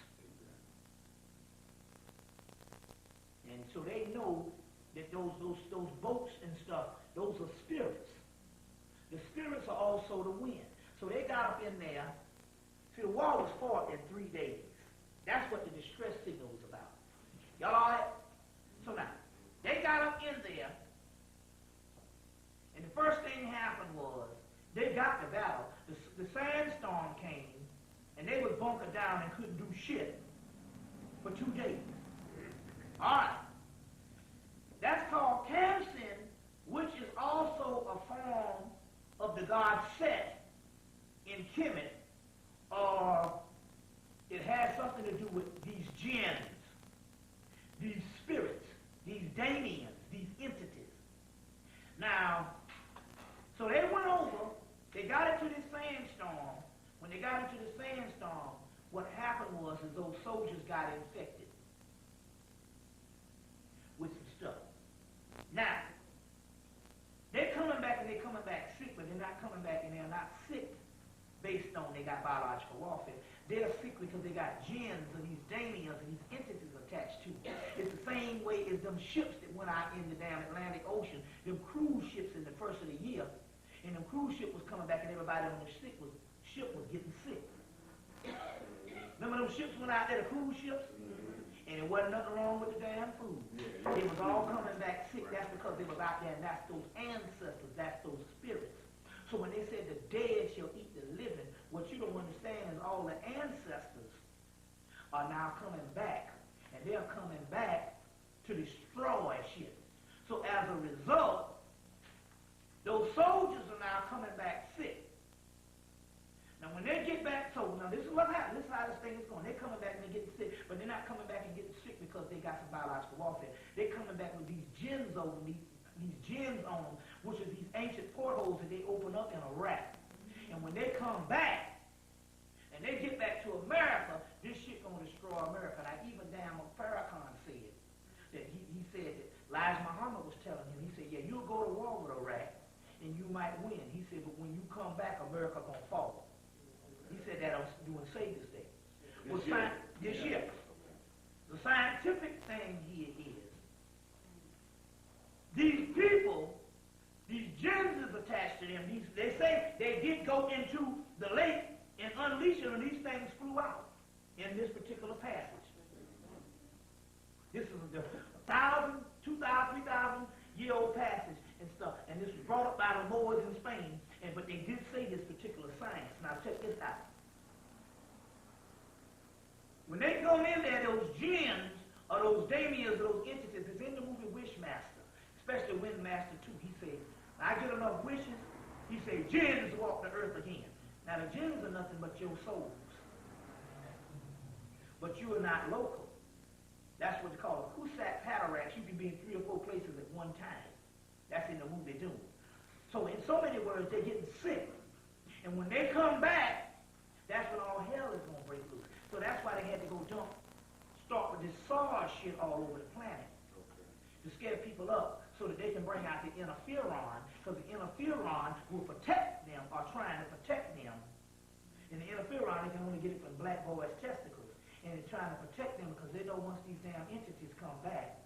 And so they know that those boats and stuff, those are spirits. The spirits are also the wind. So they got up in there. See, the war was fought in 3 days. That's what the distress signal was about. Y'all all right? So now, they got up in there, and the first thing happened was, they got the battle. The sandstorm came, and they was bunkered down and couldn't do shit for 2 days. All right. That's called Kamsen, which is also a form of the god Set in Kemet, or it has something to do with these jinns, these spirits, these daemons, these entities. Now, so they went over, they got into this sandstorm. When they got into the sandstorm, what happened was is those soldiers got infected with some stuff. Now, they're coming back and they're coming back sick, but they're not coming back and they're not sick based on they got biological warfare. They're sick because they got jinns and these daemons and these entities attached to it. It's the same way as them ships that went out in the damn Atlantic Ocean, them cruise ships in the first of the year, and them cruise ship was coming back and everybody on the ship was getting sick. Remember them ships went out there, the cruise ships? And there wasn't nothing wrong with the damn food. They was all coming back sick. That's because they was out there, and that's those ancestors, that's those spirits. So when they said the dead shall eat the living, what you don't understand is all the ancestors are now coming back, and they're coming back to destroy shit. So as a result, those soldiers are now coming back sick. Now when they get back, so now this is what happens, this is how this thing is going. They're coming back and they're getting sick, but they're not coming back and getting sick because they got some biological warfare. They're coming back with these jinns over these jinns on them, which are these ancient portholes that they open up in a rack. And when they come back, and they get back to America, this shit gonna destroy America. Now even damn Farrakhan said that he said that Elijah Muhammad was telling him, he said, yeah, you'll go to war with Iraq, and you might win. He said, but when you come back, America gonna fall. He said that on doing Savior's Day. Well, this year. The scientific thing here is, these people, these jinns is attached to them. They say they did go into the lake and unleash it, and these things flew out in this particular passage. This is the 1,000, 2,000, 3,000 year old passage and stuff. And this was brought up by the Moors in Spain. But they did say this particular science. Now check this out. When they go in there, those jinns or those daemons or those entities, it's in the movie Wishmaster, especially Windmaster 2. He said, I get enough wishes, he said, jinns walk the earth again. Now the jinns are nothing but your souls. But you are not local. That's what they call a Cusack cataracts. You can be in 3 or 4 places at one time. That's in the movie Doom. So in so many words, they're getting sick. And when they come back, that's when all hell is going to break loose. So that's why they had to go start with this SARS shit all over the planet. To scare people up so that they can bring out the interferon, because the interferon will protect them, or trying to protect them. And the interferon, they can only get it from black boys' testicles. And it's trying to protect them because they know once these damn entities come back,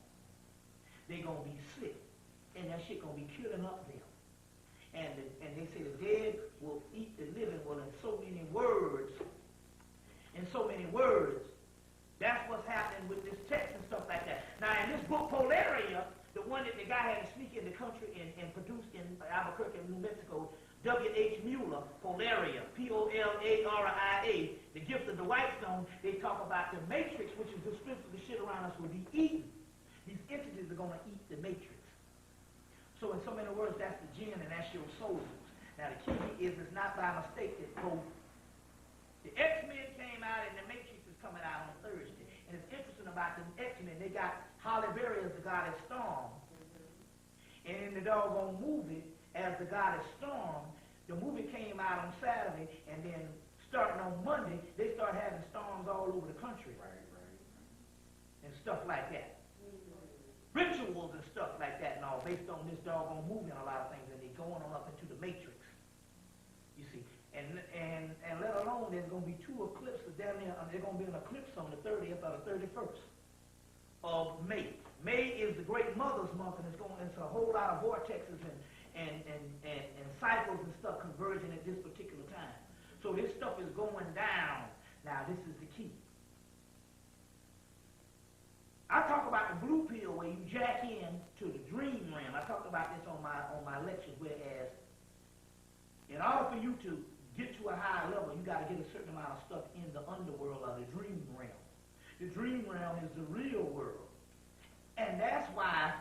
they're going to be sick. And that shit going to be killing up them. And they say the dead will eat the living. Well, in so many words, happening with this text and stuff like that. Now, in this book, Polaria, the one that the guy had to sneak in the country and produce in Albuquerque, New Mexico, W.H. Mueller, Polaria, P-O-L-A-R-I-A, the gift of the white stone, they talk about the matrix, which is the strength of the shit around us will be eaten. These entities are going to eat the matrix. So in so many words, that's the jinn and that's your souls. Now the key is it's not by mistake that both the X-Men came out and the Matrix is coming out on Thursday. And it's interesting about the X-Men, they got Halle Berry as the goddess Storm. And in the doggone movie, as the goddess Storm, the movie came out on Saturday, and then starting on Monday, they start having storms all over the country. Right. And stuff like that. Rituals and stuff like that and all, based on this doggone movie and a lot of things, and they're going on up into the Matrix. You see. And let alone there's going to be 2 eclipses down there. There's going to be an eclipse on the 30th or the 31st of May. May is the Great Mother's Month, and it's a whole lot of vortexes and cycles and stuff converging at this particular time. So this stuff is going down. Now this is the key. I talk about the blue pill where you jack in to the dream realm. I talked about this on my lectures, whereas in order for you to get to a higher level, you got to get a certain amount of stuff in the underworld or the dream realm. The dream realm is the real world. And that's why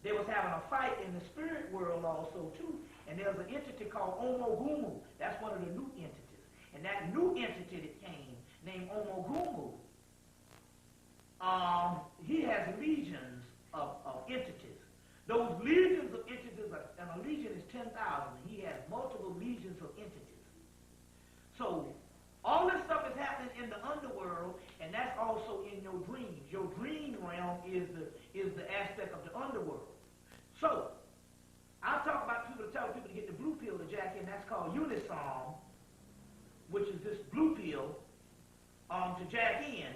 they was having a fight in the spirit world also too. And there's an entity called Omogumu. That's one of the new entities. And that new entity that came, named Omogumu, he has legions of entities. Those legions of entities, and a legion is 10,000. He has multiple legions of entities. So all this stuff is happening in the underworld, and that's also in your dreams. Your dream realm is the aspect of the underworld. So I talk about people, tell people to get the blue pill to jack in. That's called Unisom, which is this blue pill to jack in.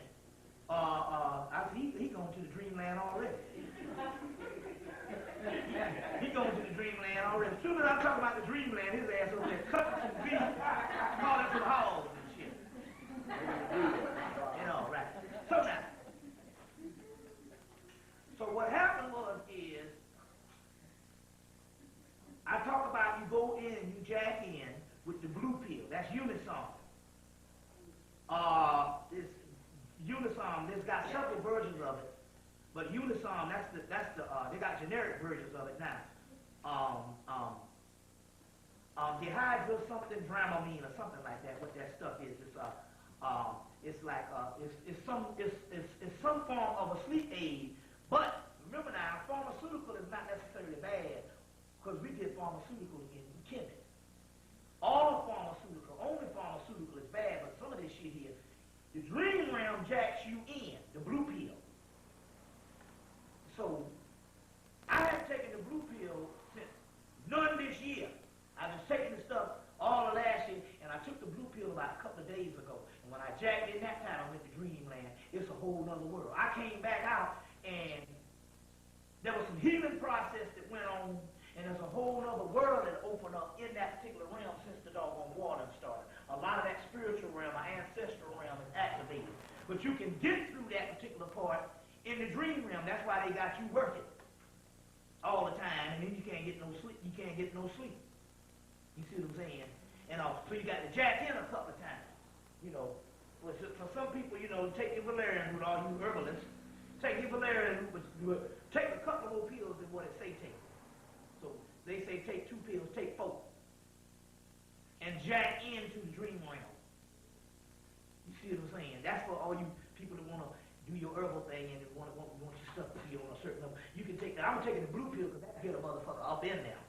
He going to the dreamland already. He going to the dreamland already. As soon as I'm talking about the dreamland, his ass over there cutting some beef, calling some hogs and shit. You know, right? So now, so what happened is, I talk about you go in and you jack in with the blue pill. That's Unisom. This Unisom, there's got several versions of it, but Unisom, they got generic versions of it now. Dehydro something Dramamine or something like that. What that stuff is, it's some form of a sleep aid. But remember now, pharmaceutical is not necessarily bad because we get pharmaceutical in chemists. All pharmaceutical, only pharmaceutical is bad, but some of this shit here. The dream realm jacks you in, the blue pill. So, I have taken the blue pill since none this year. I've been taking the stuff all of last year, and I took the blue pill about a couple of days ago. And when I jacked in that time, I went to dreamland. It's a whole nother world. I came back out, and there was some healing process that went on, and there's a whole other world that opened up in that particular realm since the doggone water started. A lot of that spiritual realm, our ancestral realm is activated. But you can get through that particular part in the dream realm. That's why they got you working all the time, and then you can't get no sleep. You can't get no sleep. You see what I'm saying? And so you got to jack in a couple of times. You know, for some people, you know, take your valerian root, all you herbalists, take your valerian root, take a couple more pills than what it say take. So they say take 2 pills, take 4. And jack into the dream realm. You see what I'm saying? That's for all you people that want to do your herbal thing and want your stuff to be on a certain level. You can take that. I'm taking the blue pill because that get a motherfucker up in there.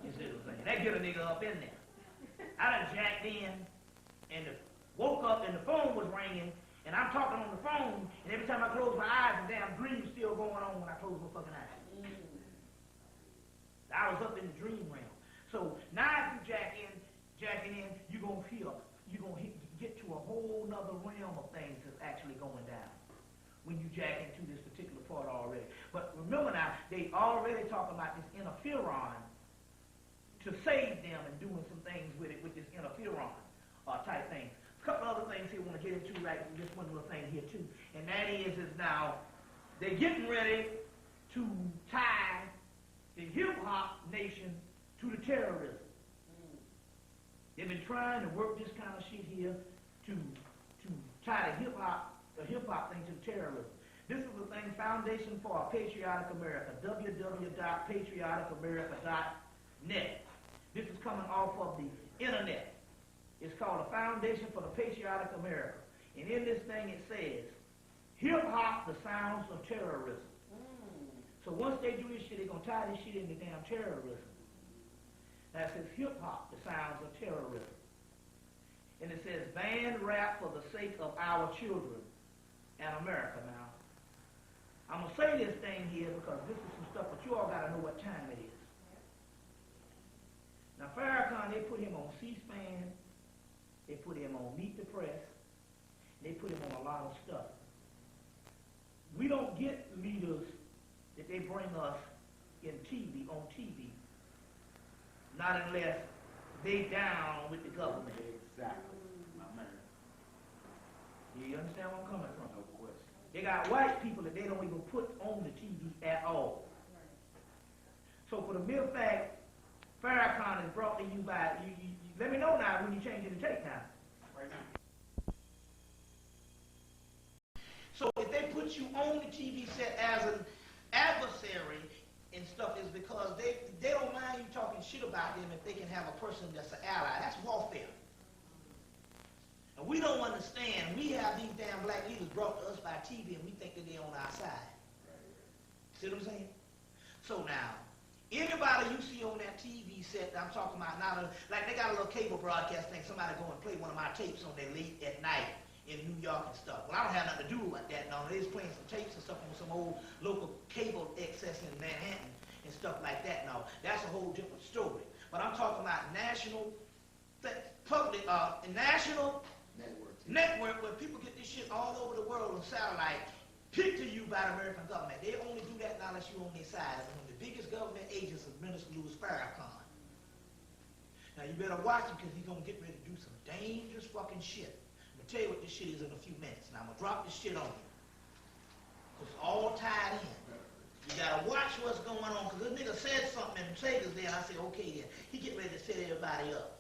You see what I'm saying? That get a nigga up in there. I done jacked in and woke up and the phone was ringing and I'm talking on the phone and every time I close my eyes, the damn dream's still going on when I close my fucking eyes. I was up in the dream realm. So now if you jacking in, you're going to feel, get to a whole nother realm of things that's actually going down when you jack into this particular part already. But remember now, they already talking about this interferon to save them and doing some things with it, with this interferon type type thing. A couple other things here I want to get into right, just one little thing here too. And that is now, they're getting ready to tie the hip-hop nation to the terrorism. They've been trying to work this kind of shit here to tie the hip-hop thing to terrorism. This is the thing, Foundation for a Patriotic America, www.patrioticamerica.net. This is coming off of the internet. It's called the Foundation for the Patriotic America. And in this thing it says, hip-hop, the sounds of terrorism. So once they do this shit, they're going to tie this shit into damn terrorism. That says hip-hop, the sounds of terrorism. And it says banned rap for the sake of our children and America. Now, I'm going to say this thing here because this is some stuff, but you all got to know what time it is. Now, Farrakhan, they put him on C-SPAN. They put him on Meet the Press. They put him on a lot of stuff. We don't get leaders that they bring us on TV, not unless they down with the government. Exactly, my man. You understand where I'm coming from? No question. They got white people that they don't even put on the TV at all. So for the mere fact, Farrakhan is brought to you by, you let me know now when you change the tape now. Right now. So if they put you on the TV set as an adversary and stuff, is because they don't mind you talking shit about them if they can have a person that's an ally. That's warfare. And we don't understand. We have these damn black leaders brought to us by TV and we think that they're on our side. See what I'm saying? So now, anybody you see on that TV set that I'm talking about now, like they got a little cable broadcast thing, somebody go and play one of my tapes on there late at night in New York and stuff. Well, I don't have nothing to do with that. No, they just playing some tapes and stuff on some old local cable access in Manhattan and stuff like that. No, that's a whole different story. But I'm talking about national network where people get this shit all over the world on satellite, picked to you by the American government. They only do that now unless you're on their side. And one of the biggest government agents is Minister Louis Farrakhan. Now you better watch him because he's gonna get ready to do some dangerous fucking shit. Tell you what this shit is in a few minutes. Now I'm gonna drop this shit on you. It's all tied in. You gotta watch what's going on, because this nigga said something and Sager's there, and I said, okay then. He get ready to set everybody up.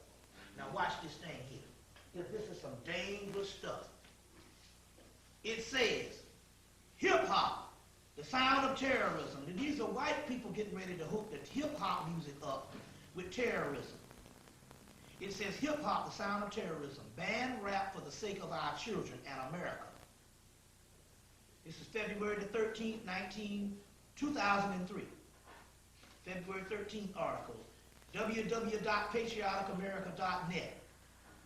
Now watch this thing here. This is some dangerous stuff. It says, hip-hop, the sound of terrorism. And these are white people getting ready to hook the hip-hop music up with terrorism. It says hip-hop, the sound of terrorism. Ban rap for the sake of our children and America. This is February the 13th, 2003. February 13th article. www.patrioticamerica.net.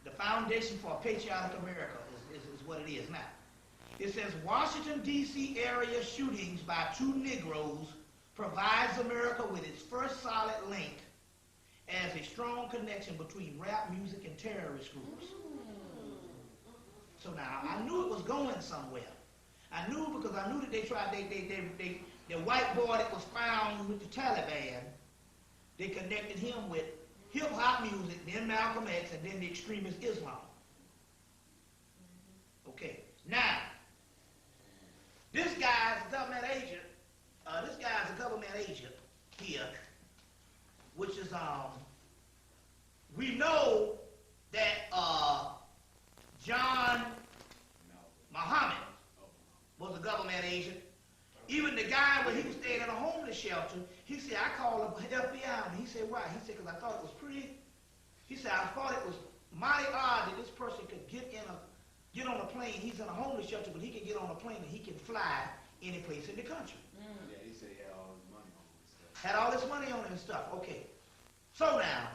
The Foundation for a Patriotic America is what it is now. It says Washington, D.C. area shootings by 2 Negroes provides America with its first solid link as a strong connection between rap music and terrorist groups. So now, I knew it was going somewhere. I knew because I knew that they tried, the white boy that was found with the Taliban, they connected him with hip-hop music, then Malcolm X, and then the extremist Islam. Okay, now, this guy's a government agent, here, which is, we know that John Muhammad was a government agent. Even the guy when he was staying in a homeless shelter, he said, I called the FBI, and he said, why? He said, because I thought it was he said, I thought it was mighty odd that this person could get on a plane. He's in a homeless shelter, but he can get on a plane and he can fly any place in the country. Yeah, he said he had all his money on him and stuff. Had all this money on him and stuff. Okay. So now,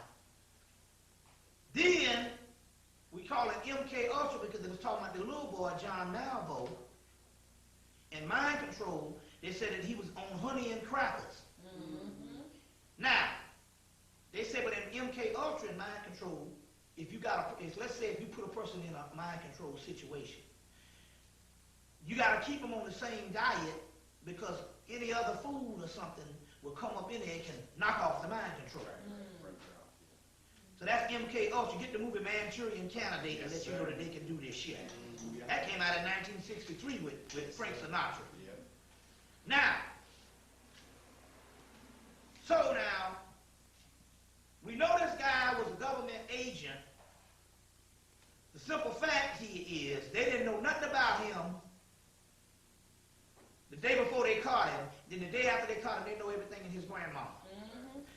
then we call it MK Ultra because it was talking about the little boy, John Malvo, and mind control. They said that he was on honey and crackers. Now, they said, but in MK Ultra and mind control, if you got let's say if you put a person in a mind control situation, you got to keep them on the same diet because any other food or something will come up in there and can knock off the mind control. So that's MK Ultra. Get the movie Manchurian Candidate and let you know that they can do this shit. That came out in 1963 with Frank Sinatra. Yep. Now, so now, we know this guy was a government agent. The simple fact is, they didn't know nothing about him the day before they caught him. Then the day after they caught him, they know everything in his grandmama.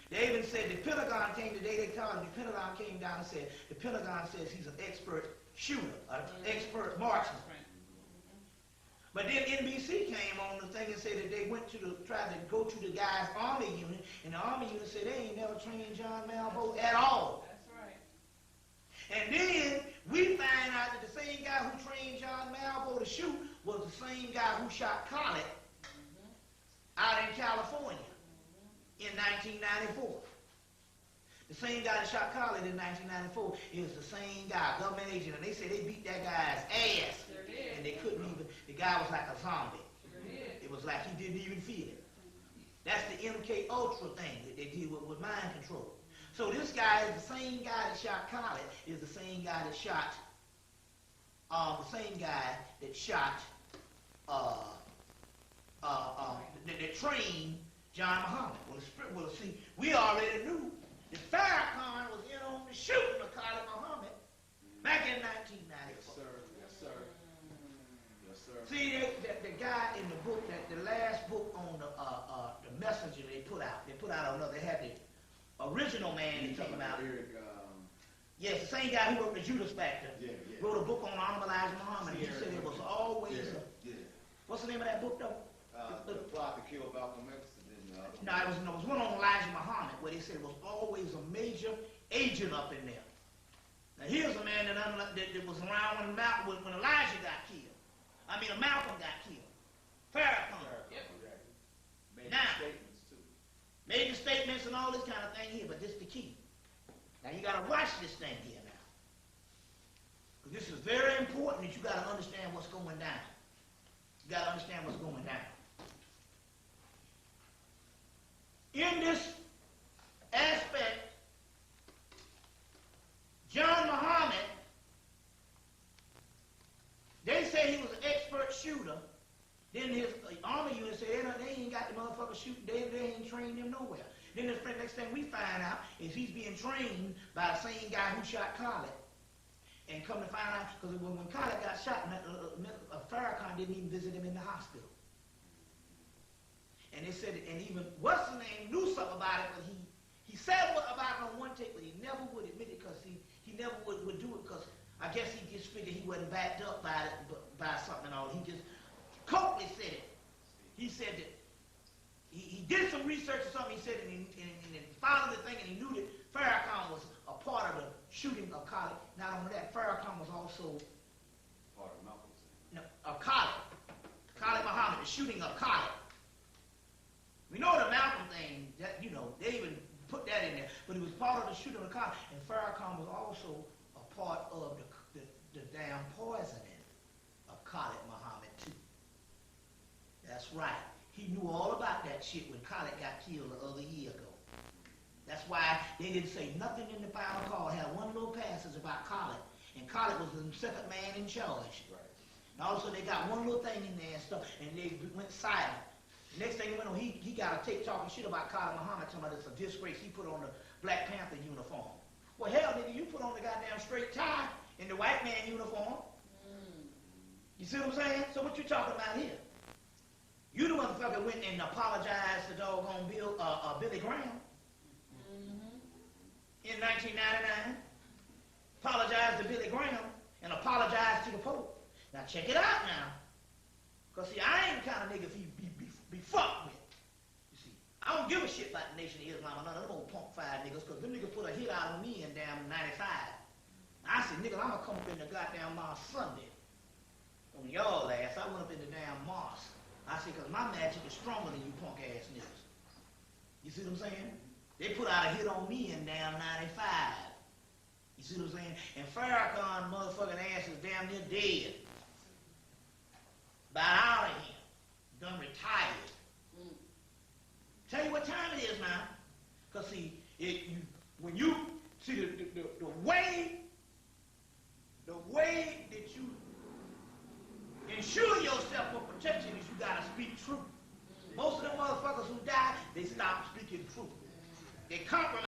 They even said the Pentagon came the day they caught him. The Pentagon came down and said, the Pentagon says he's an expert shooter, an expert marksman. But then NBC came on the thing and said that they went to tried to go to the guy's army unit, and the army unit said they ain't never trained John Malvo at all. That's right. And then we find out that the same guy who trained John Malvo to shoot was the same guy who shot Khaled out in California in 1994. The same guy that shot Khaled in 1994 is the same guy, government agent, and they say they beat that guy's ass. Sure did. And they couldn't even, the guy was like a zombie. Sure did. It was like he didn't even feel it. That's the MK Ultra thing that they did with mind control. So this guy is the same guy that shot Khaled, is the same guy that shot, that trained John Muhammad. Well, see, we already knew that Farrakhan was in on the shooting of Khalid Muhammad back in 1994. Yes, sir. Yes, sir. Yes, sir. See, the guy in the book, the last book on the messenger they put out another, they had the original man they talking about. Eric, Yes, the same guy who wrote the Judas Factor. Yeah. Wrote a book on Honorable Elijah Muhammad. He said it was always what's the name of that book though? The plot to kill Malcolm X. No, it was one on Elijah Muhammad where they said it was always a major agent up in there. Now here's a man that was around when Elijah got killed. I mean, Malcolm got killed. Farrakhan. Made Now, statements too. Major statements and all this kind of thing here, but this is the key. Now you got to watch this thing here now. Because this is very important that you got to understand what's going down. You got to understand what's going down. In this aspect, John Muhammad, they say he was an expert shooter. Then his army unit said they ain't got the motherfucker shooting. They ain't trained him nowhere. Then the next thing we find out is he's being trained by the same guy who shot Khaled. And come to find out, because when Khaled got shot, Farrakhan didn't even visit him in the hospital. And they said, and even what's his name knew something about it, but he said about it on one take, but he never would admit it because he never would do it because I guess he just figured he wasn't backed up by something and all. He just coldly said it. He said that he did some research or something. He said, and he followed the thing, and he knew that Farrakhan was a part of the shooting of Khaled. Not only that, Farrakhan was also Part of Malcolm's. no, of Khalid Muhammad, the shooting of Khalid. We know the Malcolm thing, that, you know, they even put that in there, but it was part of the shooting of Khalid, and Farrakhan was also a part of the damn poisoning of Khalid Muhammad too. That's right. He knew all about that shit when Khalid got killed the other year ago. That's why they didn't say nothing in the final call. Had one little passage about Khalid, and Khalid was the second man in charge. Right. And also they got one little thing in there and stuff, and they went silent. Next thing you know, he got a tape talking shit about Khalid Muhammad, talking about it's a disgrace he put on the Black Panther uniform. Well, hell, nigga, you put on the goddamn straight tie in the white man uniform. You see what I'm saying? So what you talking about here? You the motherfucker went and apologized to doggone Billy Graham in 1999. Apologized to Billy Graham and apologized to the Pope. Now check it out now. Because see, I ain't the kind of nigga be fucked with. You see, I don't give a shit about the Nation of Islam or none of them old punk five niggas, because them niggas put a hit out on me in damn 95. I said, nigga, I'm gonna come up in the goddamn mosque Sunday. On y'all ass, I went up in the damn mosque. I said, because my magic is stronger than you punk ass niggas. You see what I'm saying? They put out a hit on me in damn 95. You see what I'm saying? And Farrakhan motherfucking ass is damn near dead. About out of him. Done retired. Tell you what time it is now. Because see, when you See, the way that you ensure yourself for protection is you gotta speak truth. Most of them motherfuckers who die, they stop speaking truth. They compromise.